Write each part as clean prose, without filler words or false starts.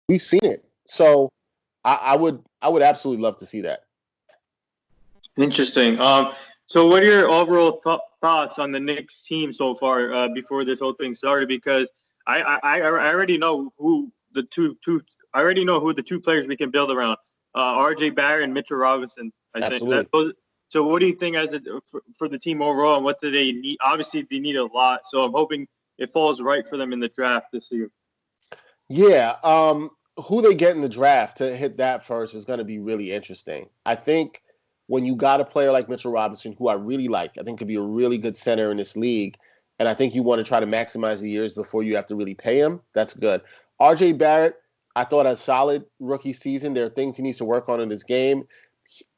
We've seen it. So I would absolutely love to see that. Interesting. So what are your overall thoughts on the Knicks team so far before this whole thing started? Because I already know who the two I already know who the two players we can build around. R.J. Barrett and Mitchell Robinson. I think that Absolutely. those. So what do you think for the team overall, and what do they need? Obviously, they need a lot. So I'm hoping it falls right for them in the draft this year. Yeah. Who they get in the draft to hit that first is going to be really interesting. I think when you got a player like Mitchell Robinson, who I really like, I think could be a really good center in this league, and I think you want to try to maximize the years before you have to really pay him. That's good. R.J. Barrett, I thought a solid rookie season. There are things he needs to work on in his game.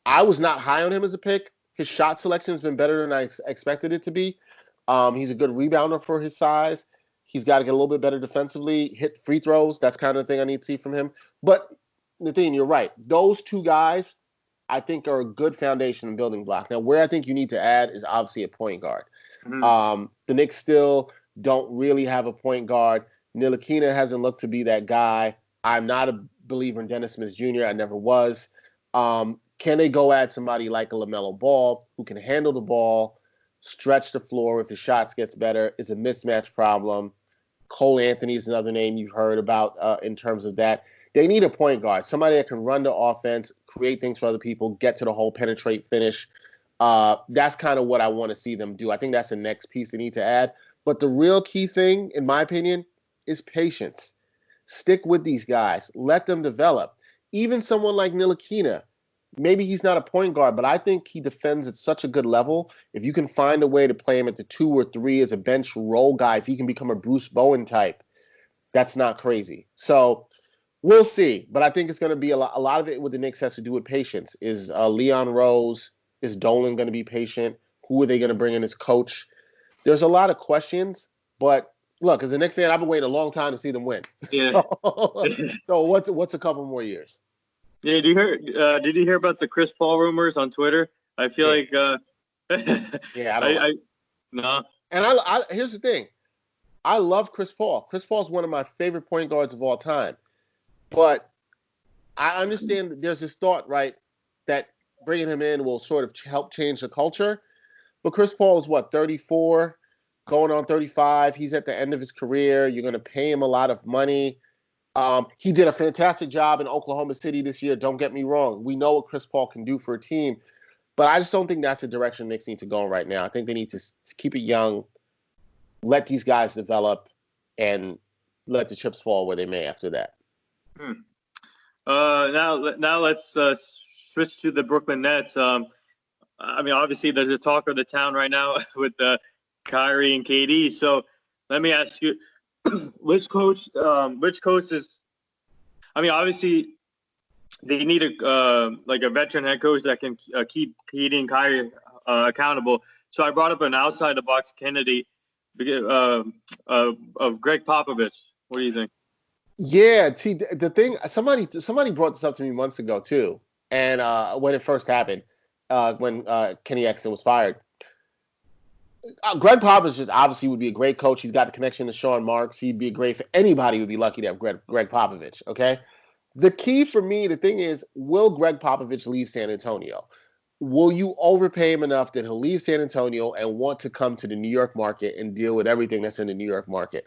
I was not high on him as a pick. His shot selection has been better than I expected it to be. He's a good rebounder for his size. He's got to get a little bit better defensively, hit free throws. That's kind of the thing I need to see from him. But the thing, you're right. Those two guys, I think, are a good foundation and building block. Now, where I think you need to add is obviously a point guard. The Knicks still don't really have a point guard. Ntilikina hasn't looked to be that guy. I'm not a believer in Dennis Smith Jr. I never was. Can they go at somebody like a LaMelo Ball who can handle the ball, stretch the floor if his shots gets better? Is a mismatch problem. Cole Anthony is another name you've heard about in terms of that. They need a point guard, somebody that can run the offense, create things for other people, get to the hole, penetrate, finish. That's kind of what I want to see them do. I think that's the next piece they need to add. But the real key thing, in my opinion, is patience. Stick with these guys. Let them develop. Even someone like Ntilikina, maybe he's not a point guard, but I think he defends at such a good level. If you can find a way to play him at the 2 or 3 as a bench role guy, if he can become a Bruce Bowen type, that's not crazy. So we'll see. But I think it's going to be a lot of it with the Knicks has to do with patience. Is Leon Rose, is Dolan going to be patient? Who are they going to bring in as coach? There's a lot of questions, but look, as a Knicks fan, I've been waiting a long time to see them win. Yeah. So what's a couple more years? Yeah, did you hear about the Chris Paul rumors on Twitter? I feel like yeah, I don't I no. And I here's the thing. I love Chris Paul. Chris Paul's one of my favorite point guards of all time. But I understand that there's this thought, right, that bringing him in will sort of help change the culture. But Chris Paul is 34, going on 35. He's at the end of his career. You're going to pay him a lot of money. He did a fantastic job in Oklahoma City this year. Don't get me wrong. We know what Chris Paul can do for a team. But I just don't think that's the direction Knicks need to go in right now. I think they need to keep it young, let these guys develop, and let the chips fall where they may after that. Now let's switch to the Brooklyn Nets. I mean, obviously, there's the talk of the town right now with Kyrie and KD. So let me ask you, which coach is? I mean, obviously, they need a veteran head coach that can keep KD and Kyrie accountable. So I brought up an outside the box candidate of Gregg Popovich. What do you think? Yeah, see, the thing, somebody brought this up to me months ago too, and when it first happened, when Kenny Exton was fired, Gregg Popovich obviously would be a great coach. He's got the connection to Sean Marks. He'd be a great, anybody would be lucky to have Gregg Popovich. Okay, the key for me, the thing is, will Gregg Popovich leave San Antonio? Will you overpay him enough that he'll leave San Antonio and want to come to the New York market and deal with everything that's in the New York market?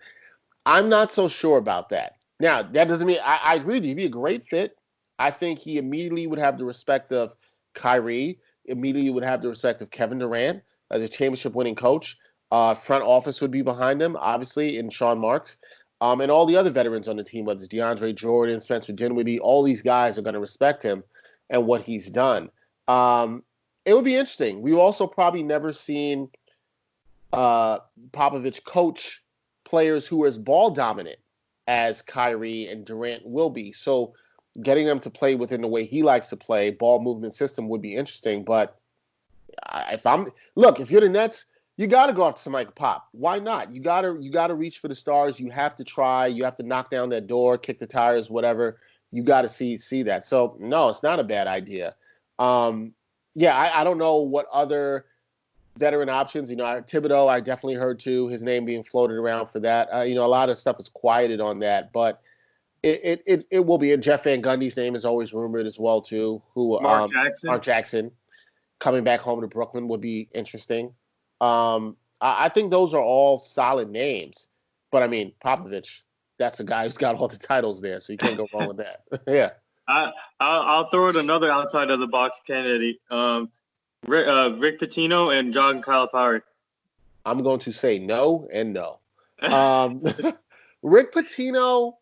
I'm not so sure about that. Now, that doesn't mean I agree with you. He'd be a great fit. I think he immediately would have the respect of Kyrie, immediately would have the respect of Kevin Durant as a championship-winning coach. Front office would be behind him, obviously, in Sean Marks. And all the other veterans on the team, whether it's DeAndre Jordan, Spencer Dinwiddie, all these guys are going to respect him and what he's done. It would be interesting. We've also probably never seen Popovich coach players who are as ball dominant as Kyrie and Durant will be. So getting them to play within the way he likes to play, ball movement system would be interesting. But if you're the Nets, you got to go after somebody like Pop. Why not? You got to reach for the stars. You have to try. You have to knock down that door, kick the tires, whatever. You got to see that. So no, it's not a bad idea. I don't know what other veteran options. Thibodeau, I definitely heard too, his name being floated around for that. A lot of stuff is quieted on that, but It will be. And Jeff Van Gundy's name is always rumored as well too. Who Mark Jackson. Mark Jackson coming back home to Brooklyn would be interesting. I think those are all solid names. But I mean, Popovich, that's the guy who's got all the titles there, so you can't go wrong with that. Yeah. I'll throw it another outside of the box candidate. Rick Pitino and John Calipari. I'm going to say no and no. Rick Pitino,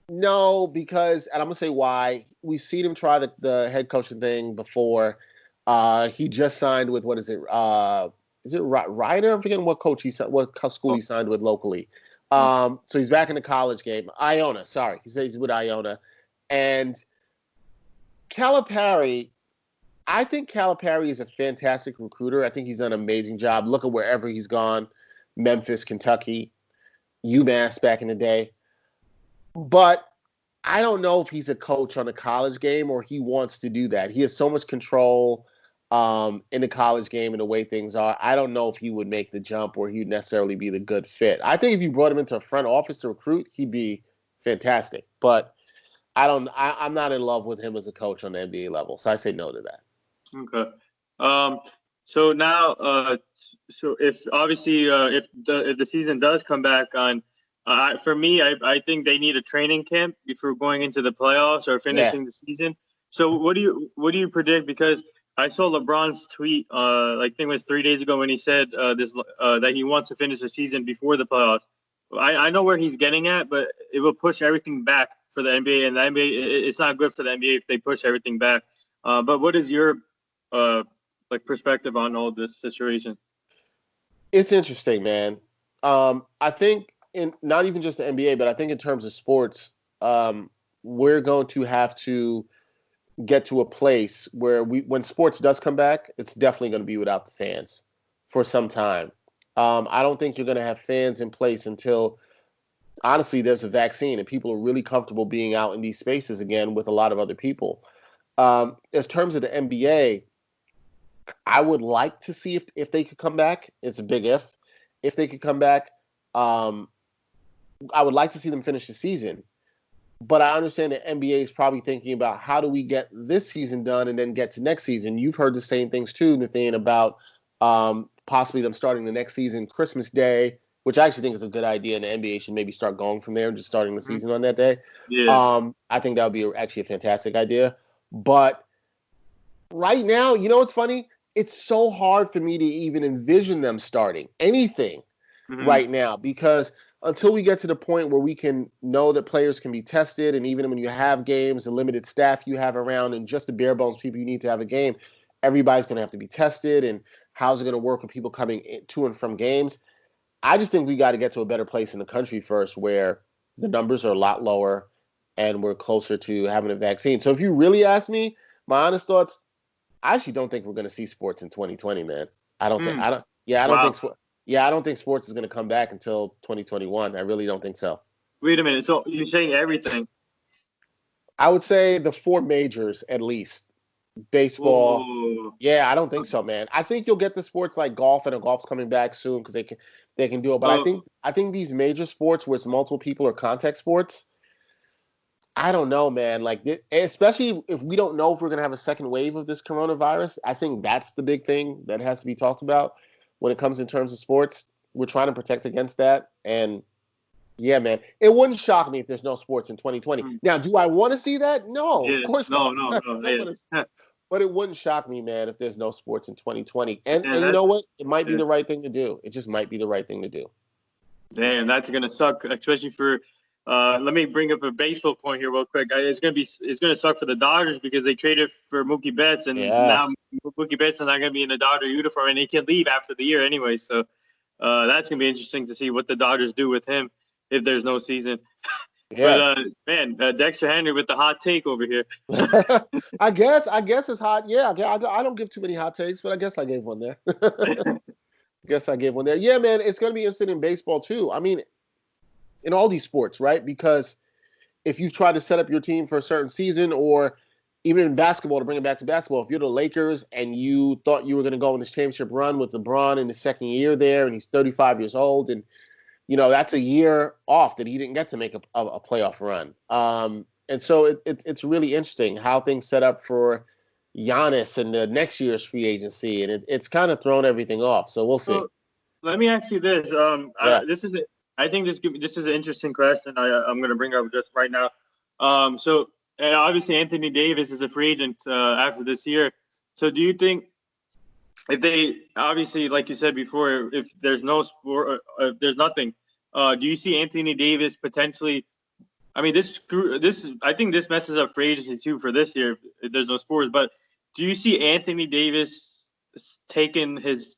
no, because, and I'm going to say why. We've seen him try the head coaching thing before. He just signed with, what is it? Is it Ryder? I'm forgetting what school he signed with locally. So he's back in the college game. Iona, sorry. He says he's with Iona. And Calipari, I think Calipari is a fantastic recruiter. I think he's done an amazing job. Look at wherever he's gone. Memphis, Kentucky, UMass back in the day. But I don't know if he's a coach on a college game or he wants to do that. He has so much control in the college game and the way things are. I don't know if he would make the jump or he'd necessarily be the good fit. I think if you brought him into a front office to recruit, he'd be fantastic. But I'm not in love with him as a coach on the NBA level. So I say no to that. Okay. So now, so if obviously if the season does come back on, for me, I think they need a training camp before going into the playoffs or finishing the season. So what do you predict? Because I saw LeBron's tweet, I think it was 3 days ago when he said that he wants to finish the season before the playoffs. I know where he's getting at, but it will push everything back for the NBA, and the NBA, it's not good for the NBA if they push everything back. But what is your perspective on all this situation? It's interesting, man. I think in not even just the NBA, but I think in terms of sports, we're going to have to get to a place where when sports does come back, it's definitely going to be without the fans for some time. I don't think you're going to have fans in place until, honestly, there's a vaccine and people are really comfortable being out in these spaces again with a lot of other people. In terms of the NBA, I would like to see if they could come back. It's a big if. If they could come back, I would like to see them finish the season. But I understand the NBA is probably thinking about how do we get this season done and then get to next season. You've heard the same things too, Nathan, about possibly them starting the next season Christmas Day, which I actually think is a good idea, and the NBA should maybe start going from there and just starting the season on that day. Yeah. I think that would be actually a fantastic idea. But right now, you know what's funny? It's so hard for me to even envision them starting anything right now because until we get to the point where we can know that players can be tested, and even when you have games, the limited staff you have around and just the bare bones people you need to have a game, everybody's going to have to be tested. And how's it going to work with people coming to and from games? I just think we got to get to a better place in the country first where the numbers are a lot lower and we're closer to having a vaccine. So if you really ask me, my honest thoughts, I actually don't think we're going to see sports in 2020, man. I don't think sports is going to come back until 2021. I really don't think so. Wait a minute. So you're saying everything? I would say the four majors at least. Baseball. Whoa. Yeah, I don't think so, man. I think you'll get the sports like golf, and golf's coming back soon because they can do it. But I think these major sports where it's multiple people or contact sports, I don't know, man. Like, especially if we don't know if we're going to have a second wave of this coronavirus, I think that's the big thing that has to be talked about when it comes in terms of sports. We're trying to protect against that. And yeah, man, it wouldn't shock me if there's no sports in 2020. Now, do I want to see that? No, of course not. No. But it wouldn't shock me, man, if there's no sports in 2020. And you know what? It might be the right thing to do. It just might be the right thing to do. Damn, that's going to suck, especially for let me bring up a baseball point here real quick. It's gonna suck for the Dodgers because they traded for Mookie Betts, and now Mookie Betts is not gonna be in the Dodger uniform, and he can leave after the year anyway. So that's gonna be interesting to see what the Dodgers do with him if there's no season. Yeah. But man, Dexter Henry with the hot take over here. I guess it's hot. Yeah, I don't give too many hot takes, but I guess I gave one there. Yeah, man, it's gonna be interesting in baseball too. I mean, in all these sports, right? Because if you've tried to set up your team for a certain season, or even in basketball, to bring it back to basketball, if you're the Lakers and you thought you were going to go on this championship run with LeBron in his second year there, and he's 35 years old, and that's a year off that he didn't get to make a playoff run. And so it's really interesting how things set up for Giannis and the next year's free agency, and it's kind of thrown everything off. So we'll see. So let me ask you this. Yeah. I think this is an interesting question. I'm going to bring up just right now. So obviously Anthony Davis is a free agent after this year. So do you think if they obviously, like you said before, if there's no sport, if there's nothing, do you see Anthony Davis potentially? I mean, I think this messes up free agency too for this year if there's no sports. But do you see Anthony Davis taking his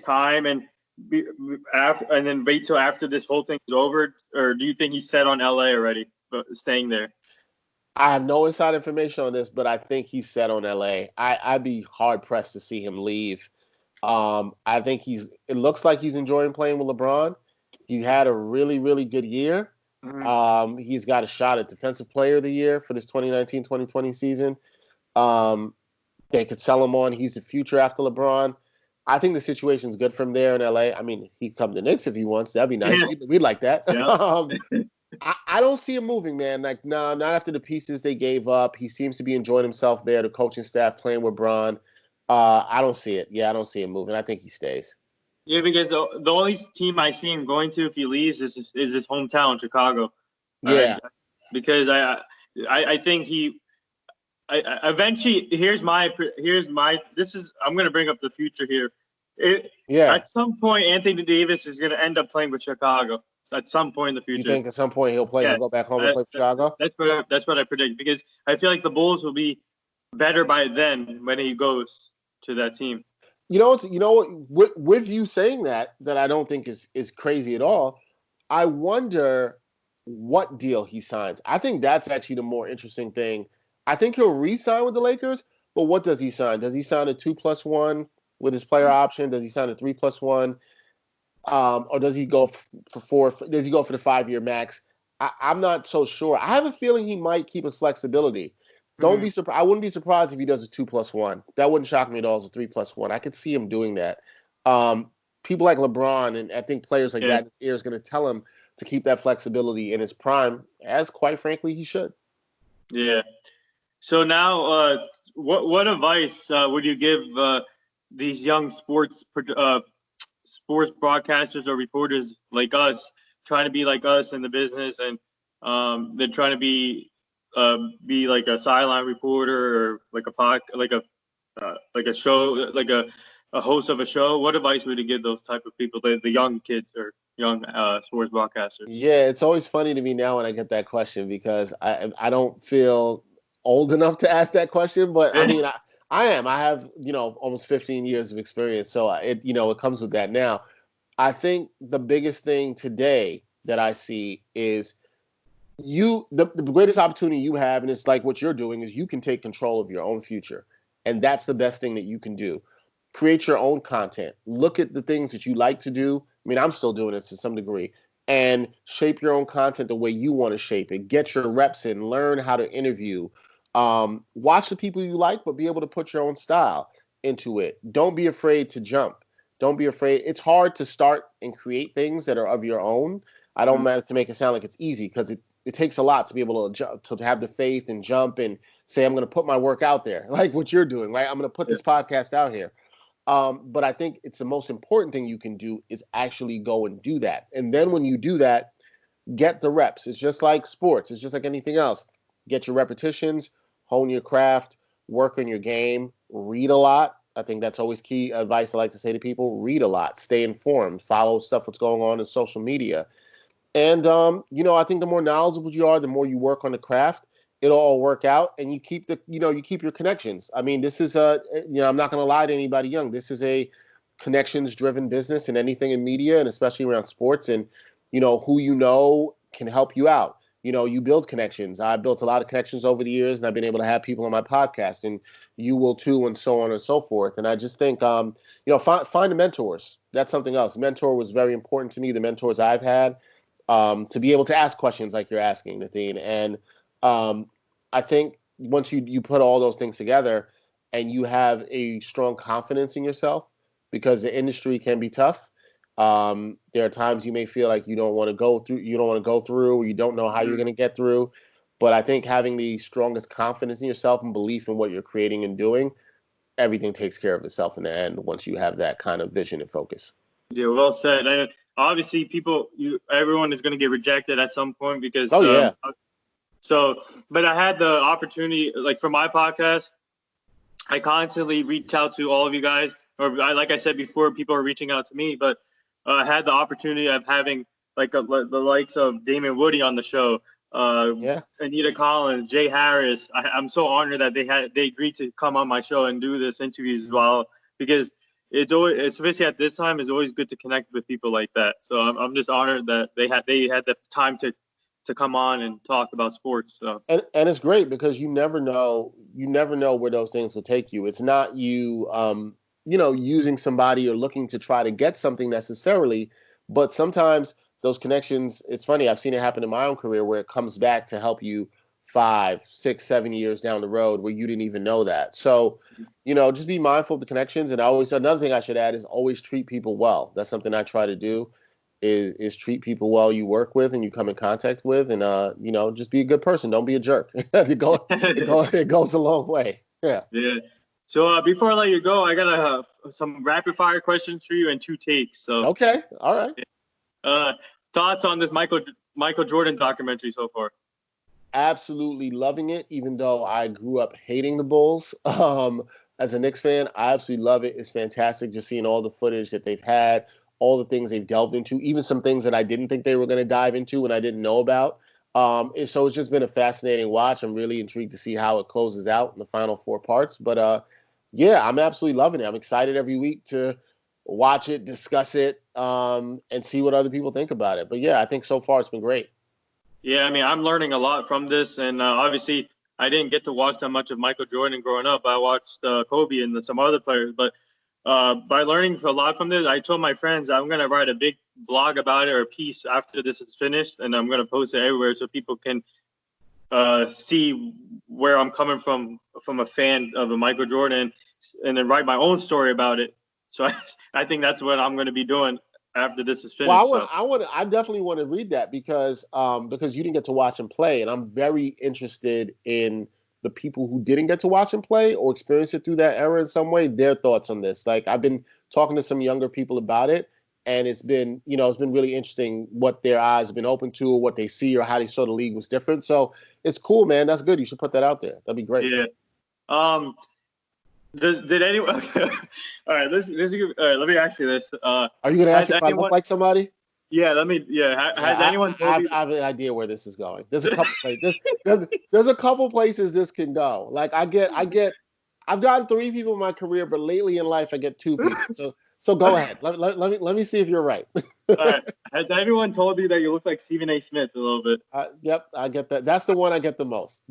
time and then wait till after this whole thing is over, or do you think he's set on LA already, but staying there? I have no inside information on this, but I think he's set on LA. I'd be hard pressed to see him leave. I think it looks like he's enjoying playing with LeBron. He had a really, really good year. Mm-hmm. He's got a shot at Defensive Player of the Year for this 2019-2020 season. They could sell him on. He's the future after LeBron. I think the situation's good for him there in LA. I mean, he'd come to Knicks if he wants. That'd be nice. Yeah. We'd like that. Yeah. I don't see him moving, man. Like, no, not after the pieces they gave up. He seems to be enjoying himself there, the coaching staff playing with Bron. I don't see it. Yeah, I don't see him moving. I think he stays. Yeah, because the only team I see him going to if he leaves is his hometown, Chicago. Yeah. Because I think eventually I'm going to bring up the future here. At some point, Anthony Davis is going to end up playing with Chicago. At some point in the future. You think at some point he'll go back home and play for Chicago? That's what I predict, because I feel like the Bulls will be better by then when he goes to that team. With you saying that I don't think is crazy at all. I wonder what deal he signs. I think that's actually the more interesting thing. I think he'll re-sign with the Lakers, but what does he sign? Does he sign a 2+1 with his player option? Does he sign a 3+1? Or does he go for 4? Does he go for the 5-year max? I'm not so sure. I have a feeling he might keep his flexibility. Don't be surprised. I wouldn't be surprised if he does a 2+1. That wouldn't shock me at all as a 3+1. I could see him doing that. People like LeBron and I think players like that in his ear is going to tell him to keep that flexibility in his prime, as quite frankly he should. Yeah. So now, what advice would you give these young sports broadcasters or reporters like us, trying to be like us in the business, and they're trying to be like a sideline reporter or like a show, like a host of a show? What advice would you give those type of people, the young kids or young sports broadcasters? Yeah, it's always funny to me now when I get that question, because I don't feel old enough to ask that question, but I mean I am. I have, almost 15 years of experience, so it comes with that now. I think the biggest thing today that I see is the greatest opportunity you have, and it's like what you're doing, is you can take control of your own future. And that's the best thing that you can do. Create your own content. Look at the things that you like to do. I mean, I'm still doing this to some degree. And shape your own content the way you want to shape it. Get your reps in. Learn how to interview. Watch the people you like, but be able to put your own style into it. Don't be afraid to jump. Don't be afraid. It's hard to start and create things that are of your own. I don't mean to make it sound like it's easy, because it takes a lot to be able to jump, to have the faith and jump and say, I'm going to put my work out there, like what you're doing, right? I'm going to put this podcast out here. But I think it's the most important thing you can do is actually go and do that. And then when you do that, get the reps. It's just like sports. It's just like anything else. Get your repetitions, hone your craft, work on your game, read a lot. I think that's always key advice I like to say to people. Read a lot, stay informed, follow stuff that's going on in social media. And, I think the more knowledgeable you are, the more you work on the craft, it'll all work out, and you keep your connections. I mean, this is I'm not going to lie to anybody young. This is a connections driven business, and anything in media, and especially around sports, and, who can help you out. You build connections. I built a lot of connections over the years, and I've been able to have people on my podcast, and you will too, and so on and so forth. And I just think, find the mentors. That's something else. Mentor was very important to me. The mentors I've had, to be able to ask questions like you're asking, Nathine. And I think once you put all those things together and you have a strong confidence in yourself, because the industry can be tough, There are times you may feel like you don't want to go through, or you don't know how you're going to get through. But I think having the strongest confidence in yourself and belief in what you're creating and doing, everything takes care of itself in the end once you have that kind of vision and focus. Yeah, well said. And obviously, everyone is going to get rejected at some point because. Oh yeah. But I had the opportunity, like for my podcast, I constantly reach out to all of you guys, like I said before, people are reaching out to me. But I had the opportunity of having the likes of Damon Woody on the show, Anita Collins, Jay Harris. I'm so honored that they agreed to come on my show and do this interview as well, because it's always, especially at this time, it's always good to connect with people like that. So I'm just honored that they had the time to come on and talk about sports. So. And it's great because you never know where those things will take you. It's not you using somebody or looking to try to get something necessarily, but sometimes those connections, it's funny, I've seen it happen in my own career where it comes back to help you 5, 6, 7 years down the road where you didn't even know that. So, just be mindful of the connections. And another thing I should add is always treat people well. That's something I try to do. Is treat people well you work with and you come in contact with, and just be a good person. Don't be a jerk. It goes a long way. Yeah. So before I let you go, I got some rapid fire questions for you and 2 takes. So okay, all right. Thoughts on this Michael Jordan documentary so far? Absolutely loving it, even though I grew up hating the Bulls. As a Knicks fan, I absolutely love it. It's fantastic just seeing all the footage that they've had, all the things they've delved into, even some things that I didn't think they were going to dive into and I didn't know about. So it's just been a fascinating watch. I'm really intrigued to see how it closes out in the final 4 parts. But I'm absolutely loving it. I'm excited every week to watch it, discuss it, and see what other people think about it. But yeah, I think so far it's been great. Yeah, I mean, I'm learning a lot from this, and obviously I didn't get to watch that much of Michael Jordan growing up. I watched Kobe and some other players, but by learning a lot from this, I told my friends I'm going to write a big blog about it or a piece after this is finished, and I'm going to post it everywhere so people can see where I'm coming from a fan of a Michael Jordan, and then write my own story about it. So I think that's what I'm going to be doing after this is finished. Well, I definitely want to read that because you didn't get to watch him play, and I'm very interested in the people who didn't get to watch him play or experience it through that era in some way, their thoughts on this. Like, I've been talking to some younger people about it, and it's been really interesting what their eyes have been open to, or what they see, or how they saw the league was different. So it's cool, man. That's good. You should put that out there. That'd be great. Yeah. Did anyone? All right. Let me ask you this. Are you going to ask if I look like somebody? Yeah. Has anyone told you? I have an idea where this is going. There's a couple places. There's a couple places this can go. Like I've gotten 3 people in my career, but lately in life I get 2 people. So go ahead. Let me see if you're right. All right. Has anyone told you that you look like Stephen A. Smith a little bit? Yep, I get that. That's the one I get the most.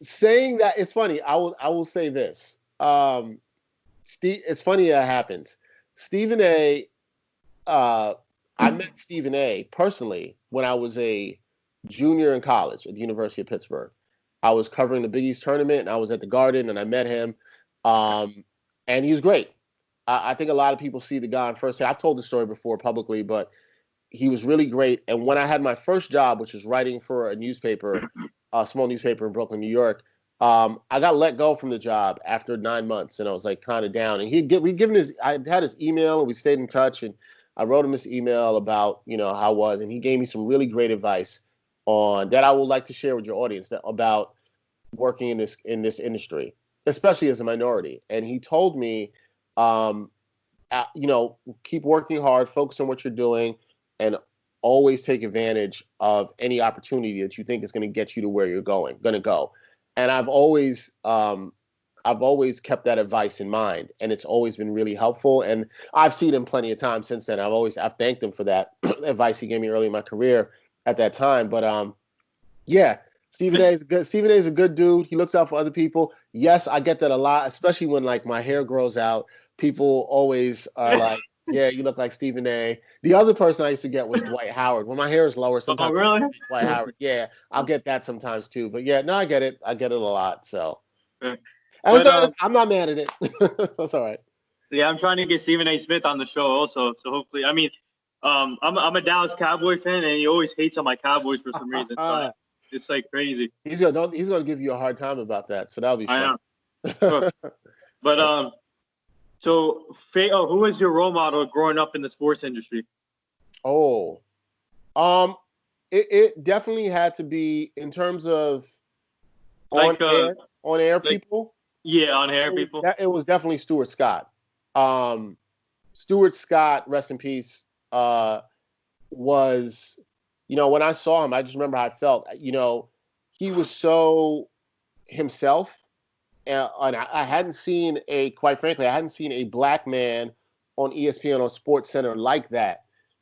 Saying that, it's funny. I will say this. It's funny that happens. Stephen A. I met Stephen A. personally when I was a junior in college at the University of Pittsburgh. I was covering the Big East tournament, and I was at the Garden, and I met him. And he was great. I think a lot of people see the guy on first. I've told the story before publicly, but he was really great. And when I had my first job, which was writing for a newspaper, a small newspaper in Brooklyn, New York, I got let go from the job after 9 months, and I was like kind of down. And I had his email, and we stayed in touch, and I wrote him this email about how it was, and he gave me some really great advice on that I would like to share with your audience about working in this industry, especially as a minority. And he told me, keep working hard, focus on what you're doing, and always take advantage of any opportunity that you think is going to get you to where you're going to go. And I've always kept that advice in mind, and it's always been really helpful. And I've seen him plenty of times since then. I've thanked him for that advice he gave me early in my career at that time. But Stephen A. is good. Stephen A. is a good dude. He looks out for other people. Yes, I get that a lot, especially when like my hair grows out. People always are like, "Yeah, you look like Stephen A." The other person I used to get was Dwight Howard. When my hair is lower, sometimes really? Dwight Howard. Yeah, I'll get that sometimes too. But yeah, no, I get it. I get it a lot. So I'm not mad at it. That's all right. Yeah, I'm trying to get Stephen A. Smith on the show also. So hopefully, I mean, I'm a Dallas Cowboy fan, and he always hates on my Cowboys for some reason. So it's like crazy. He's gonna give you a hard time about that. So that'll be fun. I know. But so who was your role model growing up in the sports industry? Oh, it definitely had to be in terms of on air people. Yeah, on air people. It was definitely Stuart Scott. Stuart Scott, rest in peace, was, when I saw him, I just remember how I felt. He was so himself, and I hadn't seen quite frankly, I hadn't seen a black man on ESPN or Sports Center like that.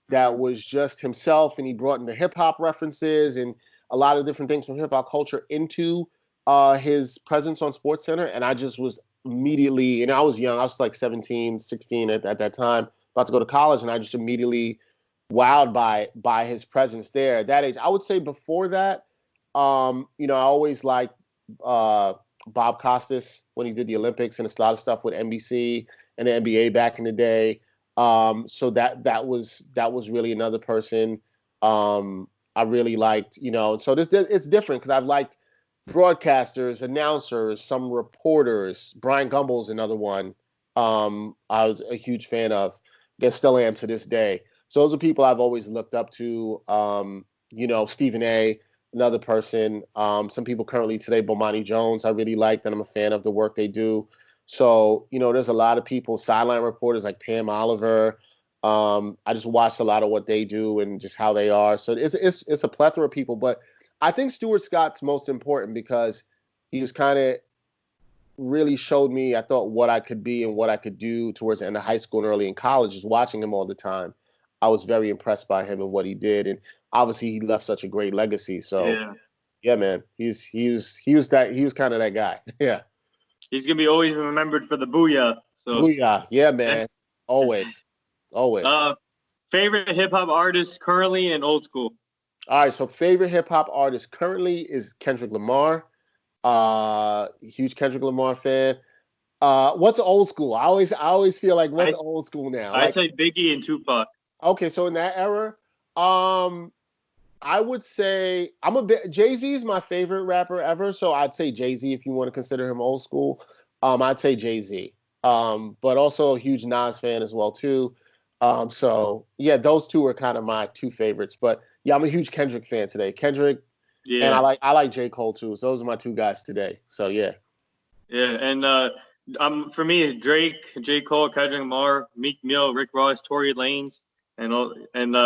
That was just himself, and he brought in the hip hop references and a lot of different things from hip hop culture into his presence on Sports Center. And I just was immediately, and I was young, I was like 17, 16 at that time, about to go to college, and I just immediately wowed by his presence there at that age. I would say before that, I always liked Bob Costas when he did the Olympics and a lot of stuff with NBC and the NBA back in the day. So that was really another person I really liked, so it's different because I've liked broadcasters, announcers, some reporters. Brian Gumbel's another one I was a huge fan of. I still am to this day. So those are people I've always looked up to. Stephen A., another person. Some people currently today, Bomani Jones, I really like, and I'm a fan of the work they do. So, there's a lot of people, sideline reporters like Pam Oliver. I just watched a lot of what they do and just how they are. So it's a plethora of people. But I think Stuart Scott's most important because he was kind of really showed me, I thought, what I could be and what I could do towards the end of high school and early in college. Just watching him all the time, I was very impressed by him and what he did. And obviously he left such a great legacy. So yeah man, he was kind of that guy. Yeah. He's going to be always remembered for the booyah. So. Booyah. Yeah, man. Always. Favorite hip-hop artist currently and old school? All right, so favorite hip-hop artist currently is Kendrick Lamar. Huge Kendrick Lamar fan. What's old school? I always feel like what's old school now? I say Biggie and Tupac. Okay, so in that era, I would say Jay-Z is my favorite rapper ever, so I'd say Jay-Z if you want to consider him old school. I'd say Jay-Z. But also a huge Nas fan as well too. So yeah, those two are kind of my two favorites. But yeah, I'm a huge Kendrick fan today. Kendrick, and I like J. Cole too. So those are my two guys today. So yeah. Yeah, and for me it's Drake, J. Cole, Kendrick Lamar, Meek Mill, Rick Ross, Tory Lanez. And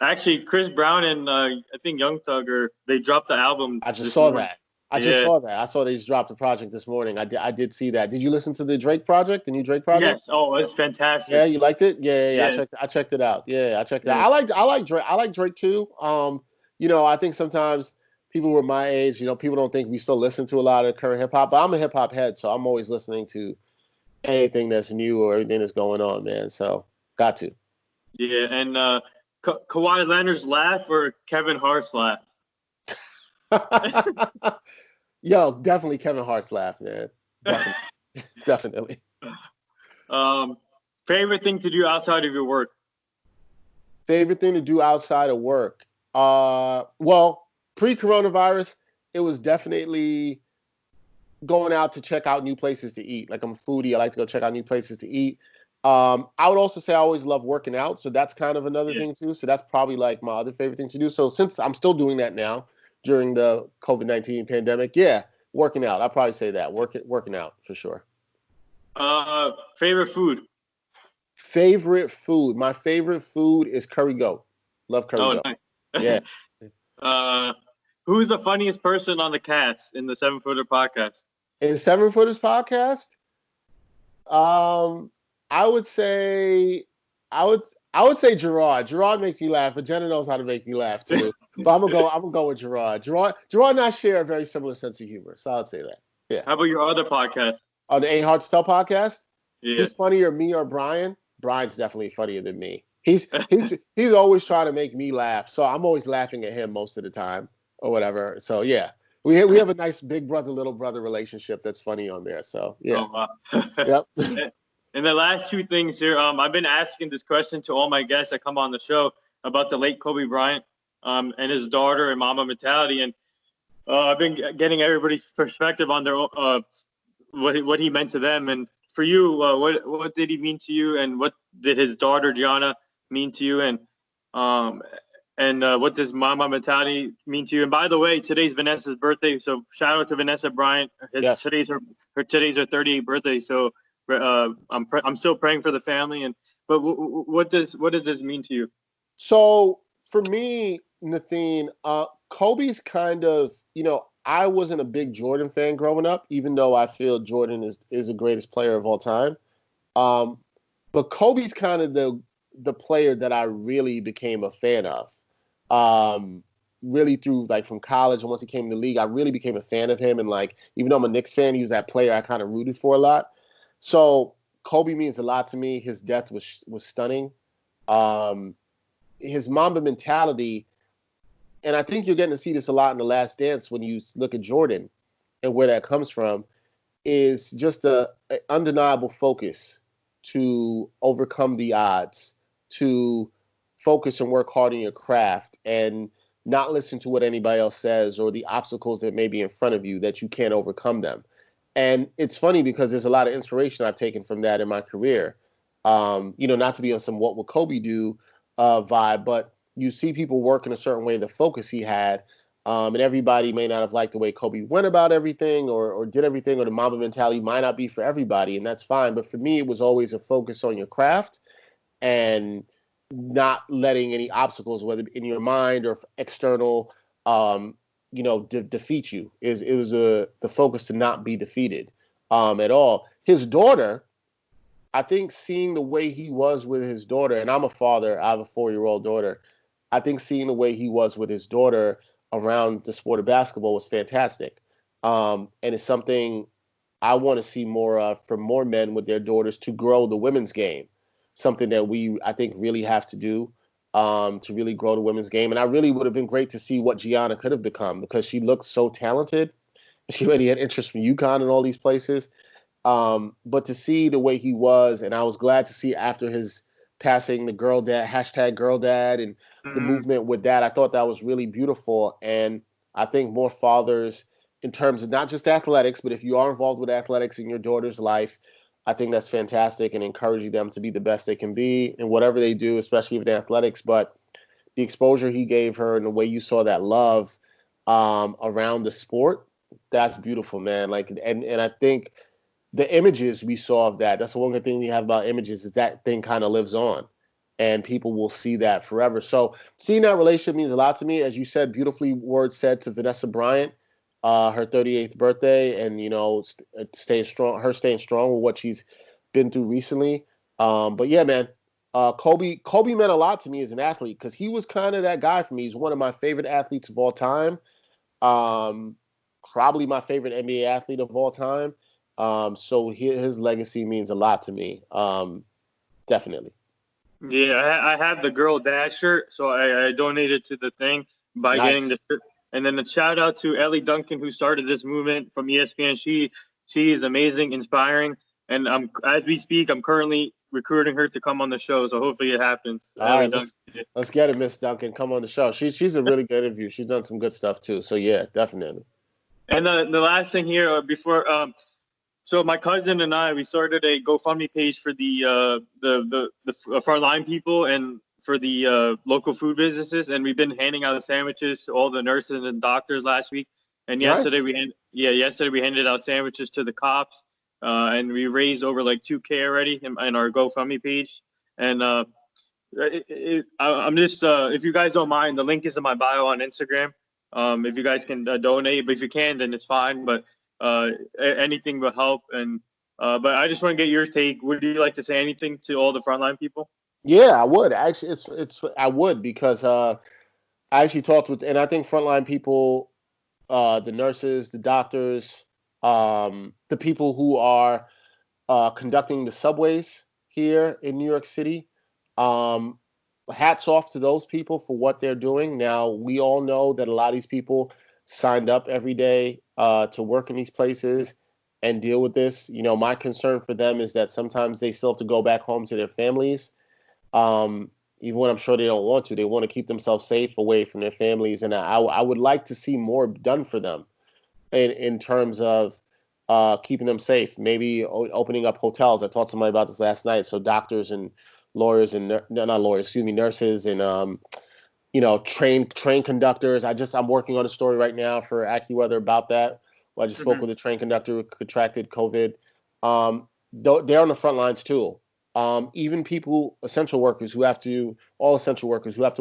actually, Chris Brown and I think Young Thug they dropped the album. I just saw that. I saw they just dropped the project this morning. I did see that. Did you listen to the Drake project? The new Drake project? Yes. Oh, it's fantastic. Yeah, you liked it? Yeah. I checked it out. Yeah, I checked it out. I like Drake. I like Drake too. I think sometimes people who are my age, people don't think we still listen to a lot of current hip hop. But I'm a hip hop head, so I'm always listening to anything that's new or anything that's going on, man. So got to. Yeah, and Kawhi Leonard's laugh or Kevin Hart's laugh? Yo, definitely Kevin Hart's laugh, man. Definitely. Favorite thing to do outside of your work? Favorite thing to do outside of work? Well, pre-coronavirus, it was definitely going out to check out new places to eat. Like, I'm a foodie. I like to go check out new places to eat. I would also say I always love working out. So that's kind of another thing too. So that's probably like my other favorite thing to do. So since I'm still doing that now during the COVID-19 pandemic, working out. I'd probably say that. Working out for sure. Favorite food? Favorite food. My favorite food is curry goat. Love curry goat. Nice. Yeah. Who's the funniest person on the cast in the 7-Footer podcast? In 7-Footers podcast? I would say Gerard. Gerard makes me laugh, but Jenna knows how to make me laugh too. But I'm gonna go with Gerard. Gerard and I share a very similar sense of humor, so I would say that. Yeah. How about your other podcast? Oh, the Ain't Hard to Tell podcast? Yeah. Who's funnier, me or Brian? Brian's definitely funnier than me. He's always trying to make me laugh, so I'm always laughing at him most of the time or whatever. So yeah. We have a nice big brother, little brother relationship that's funny on there. So yeah. Oh, wow. Yep. And the last two things here, I've been asking this question to all my guests that come on the show about the late Kobe Bryant, and his daughter and Mamba mentality, and I've been getting everybody's perspective on their what he meant to them. And for you, what did he mean to you, and what did his daughter Gianna mean to you, um, and what does Mamba mentality mean to you? And by the way, today's Vanessa's birthday, so shout out to Vanessa Bryant. Yes. Today's her 38th birthday, so I'm still praying for the family. And but what does this mean to you? So for me, Natheen, Kobe's kind of, I wasn't a big Jordan fan growing up, even though I feel Jordan is the greatest player of all time. But Kobe's kind of the player that I really became a fan of. Really through like from college, and once he came in the league, I really became a fan of him. And like, even though I'm a Knicks fan, he was that player I kind of rooted for a lot. So Kobe means a lot to me. His death was stunning. His Mamba mentality, and I think you're getting to see this a lot in The Last Dance when you look at Jordan and where that comes from, is just a undeniable focus to overcome the odds, to focus and work hard in your craft, and not listen to what anybody else says or the obstacles that may be in front of you, that you can't overcome them. And it's funny because there's a lot of inspiration I've taken from that in my career. Not to be on some what would Kobe do vibe, but you see people work in a certain way, the focus he had, and everybody may not have liked the way Kobe went about everything or did everything, or the Mamba mentality might not be for everybody, and that's fine. But for me, it was always a focus on your craft and not letting any obstacles, whether in your mind or external, defeat you. It was the focus to not be defeated at all. His daughter, I think seeing the way he was with his daughter, and I'm a father, I have a 4-year-old daughter. I think seeing the way he was with his daughter around the sport of basketball was fantastic. And it's something I want to see more of from more men with their daughters, to grow the women's game. Something that I think, really have to do to really grow the women's game. And I really would have been great to see what Gianna could have become, because she looked so talented. She already had interest from UConn and all these places. But to see the way he was, and I was glad to see after his passing, the girl dad, #girldad, and the movement with that, I thought that was really beautiful. And I think more fathers, in terms of not just athletics, but if you are involved with athletics in your daughter's life, I think that's fantastic, and encouraging them to be the best they can be in whatever they do, especially with athletics. But the exposure he gave her and the way you saw that love around the sport, that's beautiful, man. Like, and I think the images we saw of that's the one good thing we have about images, is that thing kind of lives on, and people will see that forever. So seeing that relationship means a lot to me. As you said, beautifully words said to Vanessa Bryant, her 38th birthday, and staying strong with what she's been through recently. But yeah, man, Kobe meant a lot to me as an athlete, because he was kind of that guy for me. He's one of my favorite athletes of all time. Probably my favorite NBA athlete of all time. So his legacy means a lot to me. Definitely. Yeah, I have the girl dad shirt, so I donated to the thing by getting the shirt. And then a shout out to Ellie Duncan, who started this movement from ESPN. She is amazing, inspiring, and as we speak, I'm currently recruiting her to come on the show. So hopefully it happens. All right, let's get it, Miss Duncan. Come on the show. She's a really good interview. She's done some good stuff too. So yeah, definitely. And the last thing here before. So my cousin and I, we started a GoFundMe page for the Frontline people and for the local food businesses, and we've been handing out sandwiches to all the nurses and doctors last week. And yesterday we handed out sandwiches to the cops, and we raised over like $2,000 already in our GoFundMe page. And I'm just if you guys don't mind, the link is in my bio on Instagram. If you guys can donate, but if you can, then it's fine. But anything will help. And but I just want to get your take. Would you like to say anything to all the Frontline people? Yeah, I would actually. I would, because I actually talked with, and I think Frontline people, the nurses, the doctors, the people who are conducting the subways here in New York City. Hats off to those people for what they're doing. Now, we all know that a lot of these people signed up every day to work in these places, and deal with this. My concern for them is that sometimes they still have to go back home to their families. Even when I'm sure they don't want to, they want to keep themselves safe away from their families. And I would like to see more done for them in terms of keeping them safe. Maybe opening up hotels. I talked to somebody about this last night. So doctors and lawyers and not lawyers, excuse me, nurses and train conductors. I'm working on a story right now for AccuWeather about that. I just spoke with a train conductor who contracted COVID. They're on the front lines too. Even all essential workers who have to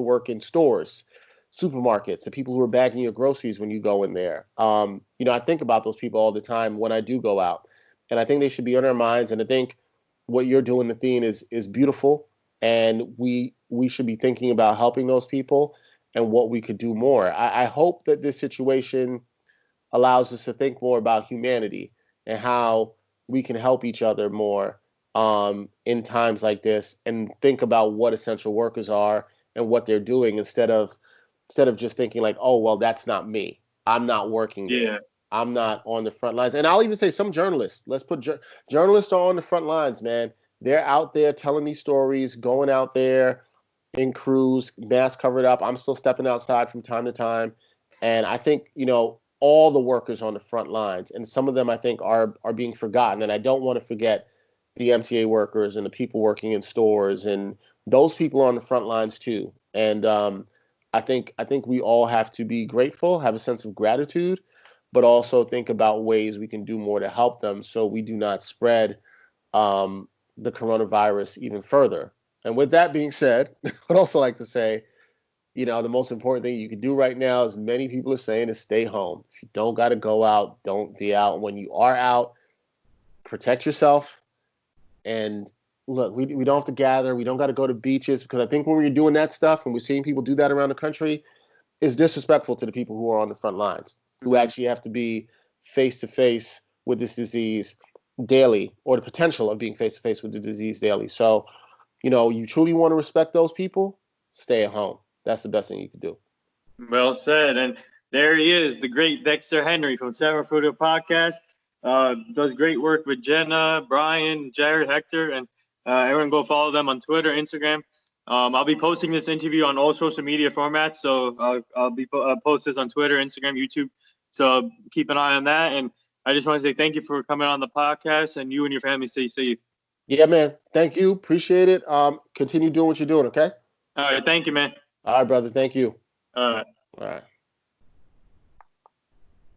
work in stores, supermarkets, the people who are bagging your groceries when you go in there. I think about those people all the time when I do go out, and I think they should be on our minds. And I think what you're doing, Nathine, is beautiful, and we should be thinking about helping those people and what we could do more. I hope that this situation allows us to think more about humanity and how we can help each other more in times like this, and think about what essential workers are and what they're doing instead of just thinking like, oh, well, that's not me. I'm not working there. I'm not on the front lines. And I'll even say some journalists. Let's put journalists are on the front lines, man. They're out there telling these stories, going out there in crews, mask covered up. I'm still stepping outside from time to time. And I think, all the workers on the front lines, and some of them I think are being forgotten. And I don't want to forget the MTA workers and the people working in stores and those people on the front lines too. And I think we all have to be grateful, have a sense of gratitude, but also think about ways we can do more to help them so we do not spread the coronavirus even further. And with that being said, I'd also like to say, the most important thing you can do right now, as many people are saying, is stay home. If you don't got to go out, don't be out. When you are out, protect yourself. And look, we don't have to gather. We don't got to go to beaches, because I think when we're doing that stuff and we're seeing people do that around the country, it's disrespectful to the people who are on the front lines, who actually have to be face to face with this disease daily, or the potential of being face to face with the disease daily. So, you truly want to respect those people, stay at home. That's the best thing you can do. Well said. And there he is, the great Dexter Henry from Seven Fruit Podcast. Does great work with Jenna, Brian, Jared, Hector, and everyone go follow them on Twitter, Instagram. I'll be posting this interview on all social media formats. So I'll be post this on Twitter, Instagram, YouTube. So keep an eye on that. And I just want to say thank you for coming on the podcast, and you and your family stay safe. Yeah, man. Thank you. Appreciate it. Continue doing what you're doing, okay? All right. Thank you, man. All right, brother. Thank you. All right. All right.